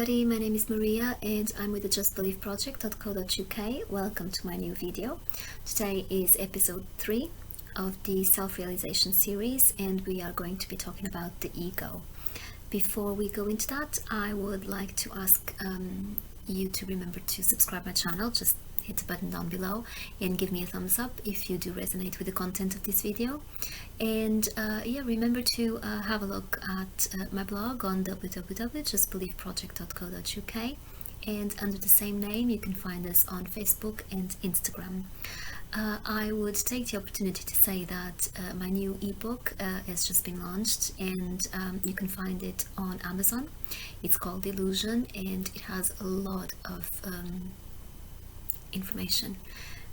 everybody, my name is Maria and I'm with the justbeliefproject.co.uk. Welcome to my new video. Today is episode 3 of the self-realization series and we are going to be talking about the ego. Before we go into that, I would like to ask you to remember to subscribe my channel. Just hit the button down below and give me a thumbs up if you do resonate with the content of this video. And yeah, remember to have a look at my blog on www.justbeliefproject.co.uk, and under the same name you can find us on Facebook and Instagram. I would take the opportunity to say that my new ebook has just been launched and you can find it on Amazon. It's called Illusion and it has a lot of information,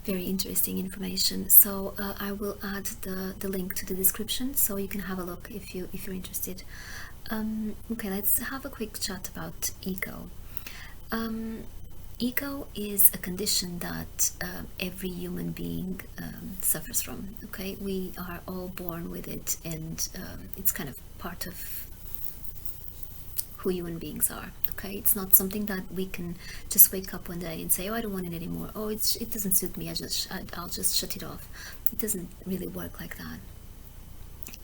very interesting information. So I will add the link to the description so you can have a look if you're interested. Okay, let's have a quick chat about ego. Ego is a condition that every human being suffers from. Okay, we are all born with it, and it's kind of part of who human beings are. Okay, it's not something that we can just wake up one day and say, oh, I don't want it anymore, oh, it doesn't suit me, I'll just shut it off. It doesn't really work like that.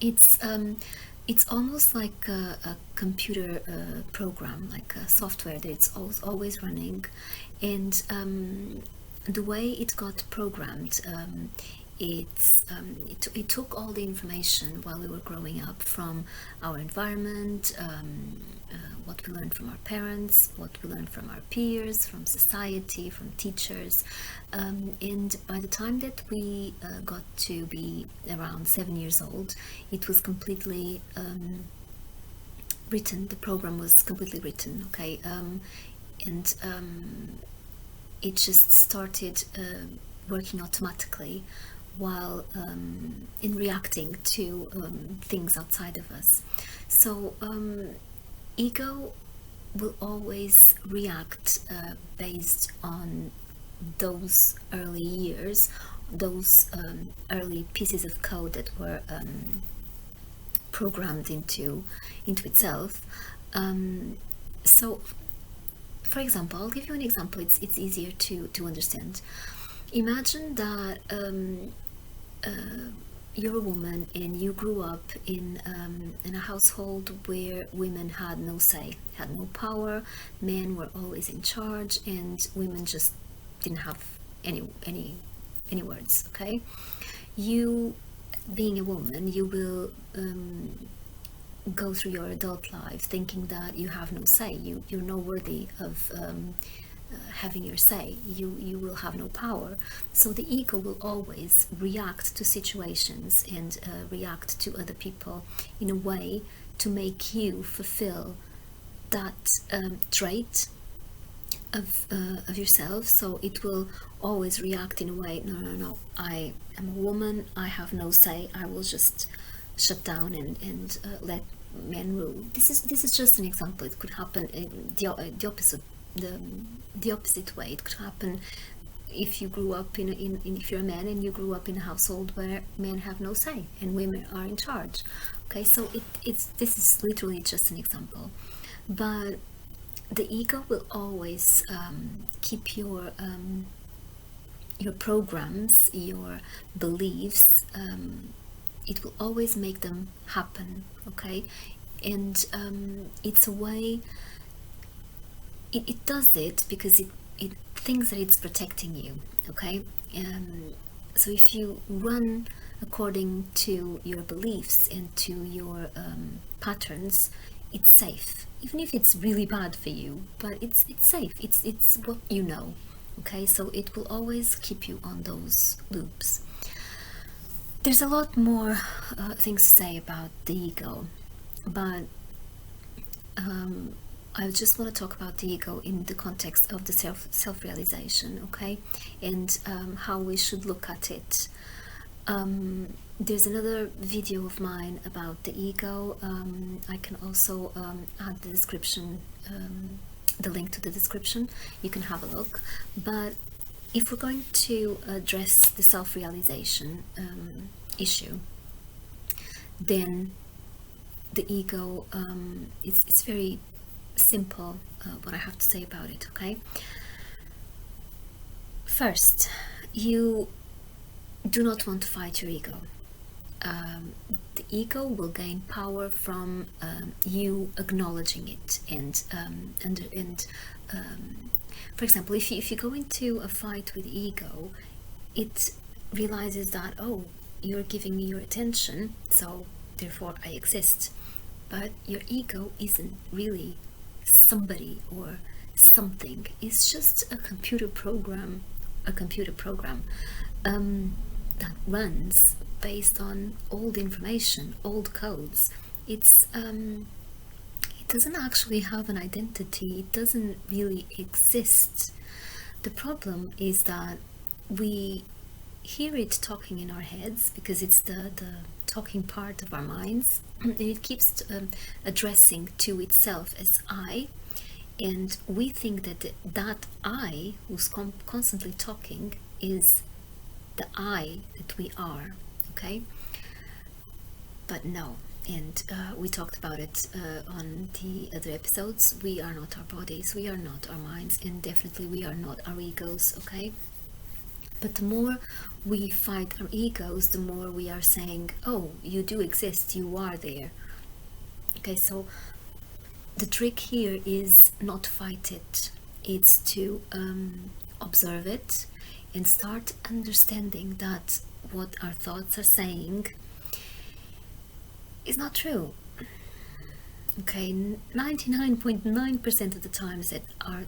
It's almost like a computer program, like a software that it's always running, and the way it got programmed, it took all the information while we were growing up from our environment, what we learned from our parents, what we learned from our peers, from society, from teachers, and by the time that we got to be around 7 years old, it was completely written. The program was completely written, okay, and it just started working automatically while in reacting to things outside of us. So ego will always react based on those early years, those early pieces of code that were programmed into itself. So for example, I'll give you an example, it's easier to understand. Imagine that you're a woman and you grew up in a household where women had no say, had no power, men were always in charge, and women just didn't have any words. Okay, you, being a woman, you will go through your adult life thinking that you have no say, you're not worthy of having your say, you will have no power. So the ego will always react to situations and react to other people in a way to make you fulfill that trait of yourself. So it will always react in a way, no, I am a woman, I have no say, I will just shut down and let men rule. This is just an example. It could happen in the opposite. The opposite way. It could happen if you grew up if you're a man and you grew up in a household where men have no say and women are in charge. Okay, so this is literally just an example, but the ego will always keep your programs, your beliefs, it will always make them happen. Okay, and it's a way. It does it because it thinks that it's protecting you. Okay, so if you run according to your beliefs and to your patterns, it's safe, even if it's really bad for you, but it's safe. It's what you know. Okay, so it will always keep you on those loops. There's a lot more things to say about the ego, but I just want to talk about the ego in the context of the self-realization, okay, and how we should look at it. There's another video of mine about the ego. I can also add the description, the link to the description. You can have a look. But if we're going to address the self-realization issue, then the ego, it's very simple what I have to say about it, okay? First, you do not want to fight your ego. The ego will gain power from you acknowledging it, and for example, if you go into a fight with ego, it realizes that, oh, you're giving me your attention, so therefore I exist. But your ego isn't really somebody or something. It's just a computer program that runs based on old information, old codes. It doesn't actually have an identity. It doesn't really exist. The problem is that we hear it talking in our heads because it's the talking part of our minds, and it keeps addressing to itself as I, and we think that that I who's constantly talking is the I that we are, okay? But no, and we talked about it on the other episodes. We are not our bodies, we are not our minds, and definitely we are not our egos, okay? But the more we fight our egos, the more we are saying, oh, you do exist, you are there. Okay, so the trick here is not to fight it. It's to observe it and start understanding that what our thoughts are saying is not true. Okay, 99.9% of the times that our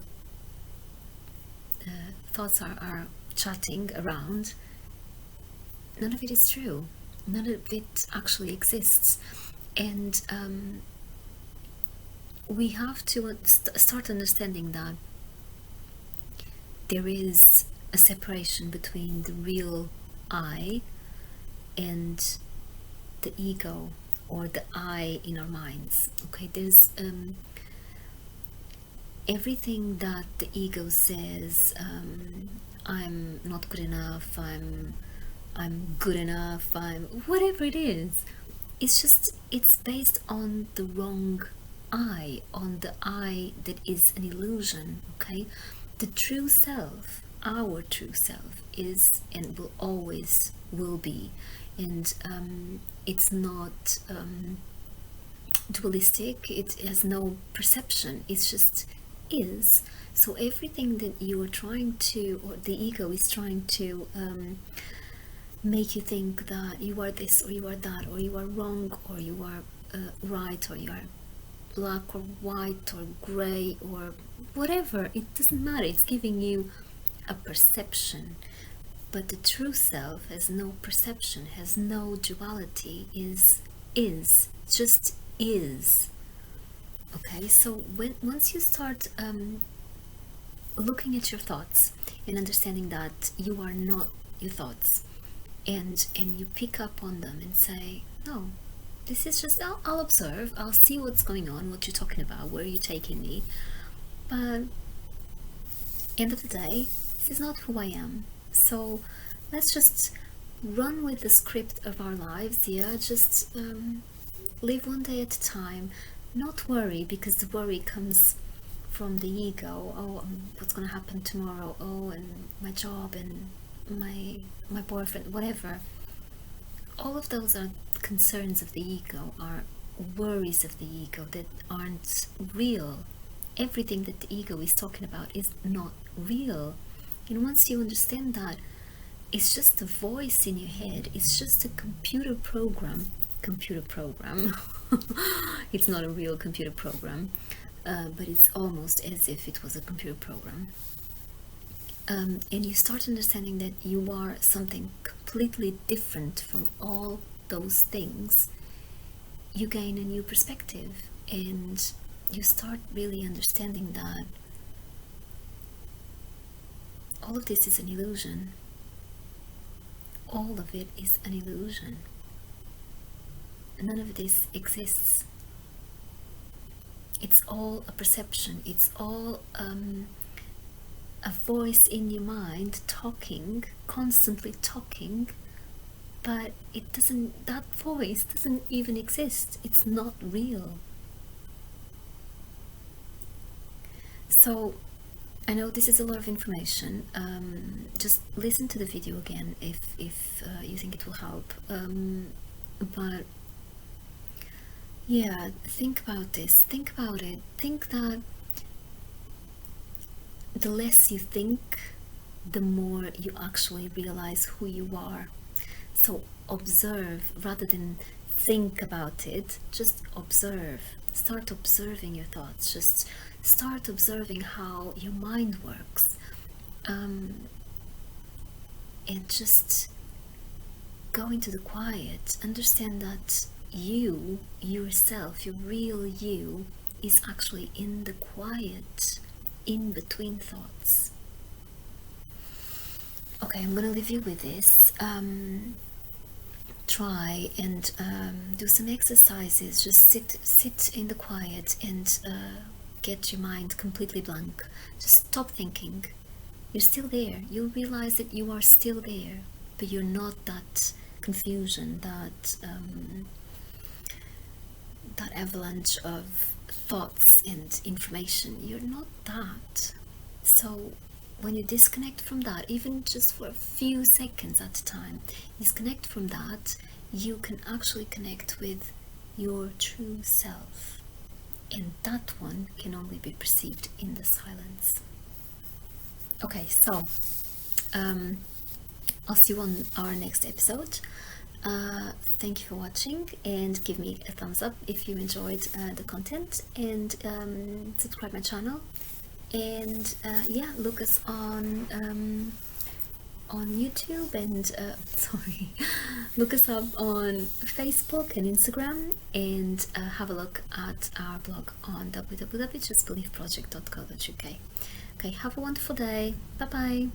thoughts are chatting around, none of it is true. None of it actually exists. And we have to start understanding that there is a separation between the real I and the ego, or the I in our minds. Okay, there's everything that the ego says, I'm not good enough, I'm good enough, I'm whatever it is. It's based on the wrong I, on the I that is an illusion, okay? The true self, our true self, is and will always will be, and it's not dualistic, it has no perception, it's just is. So everything that you are trying to, or the ego is trying to make you think that you are this or you are that, or you are wrong or you are right, or you are black or white or gray or whatever, it doesn't matter, it's giving you a perception. But the true self has no perception, has no duality, is just is. Okay, so once you start looking at your thoughts and understanding that you are not your thoughts, and you pick up on them and say, no, this is just, I'll observe, I'll see what's going on, what you're talking about, where you're taking me, but end of the day, this is not who I am. So let's just run with the script of our lives. Yeah, just live one day at a time. Not worry, because the worry comes from the ego. Oh, what's gonna happen tomorrow? Oh, and my job and my boyfriend, whatever. All of those are concerns of the ego, are worries of the ego that aren't real. Everything that the ego is talking about is not real. And once you understand that, it's just a voice in your head, it's just a computer program. It's not a real computer program, but it's almost as if it was a computer program. And you start understanding that you are something completely different from all those things, you gain a new perspective, and you start really understanding that all of this is an illusion. All of it is an illusion. None of this exists. It's all a perception. It's all a voice in your mind talking, constantly talking, but it doesn't, that voice doesn't even exist. It's not real. So I know this is a lot of information. Just listen to the video again if you think it will help. But yeah, think about this. Think about it. Think that the less you think, the more you actually realize who you are. So observe rather than think about it. Just observe. Start observing your thoughts. Just start observing how your mind works. And just go into the quiet. Understand that you, yourself, your real you, is actually in the quiet, in between thoughts. Okay, I'm gonna leave you with this. Try and do some exercises. Just sit in the quiet and get your mind completely blank. Just stop thinking. You're still there. You'll realize that you are still there, but you're not that confusion, that avalanche of thoughts and information. You're not that. So when you disconnect from that, even just for a few seconds at a time, disconnect from that, you can actually connect with your true self. And that one can only be perceived in the silence. Okay, so I'll see you on our next episode. Thank you for watching, and give me a thumbs up if you enjoyed the content, and subscribe my channel, and yeah, look us on YouTube, and sorry, look us up on Facebook and Instagram, and have a look at our blog on www.justbeliefproject.co.uk. Okay, have a wonderful day. Bye bye.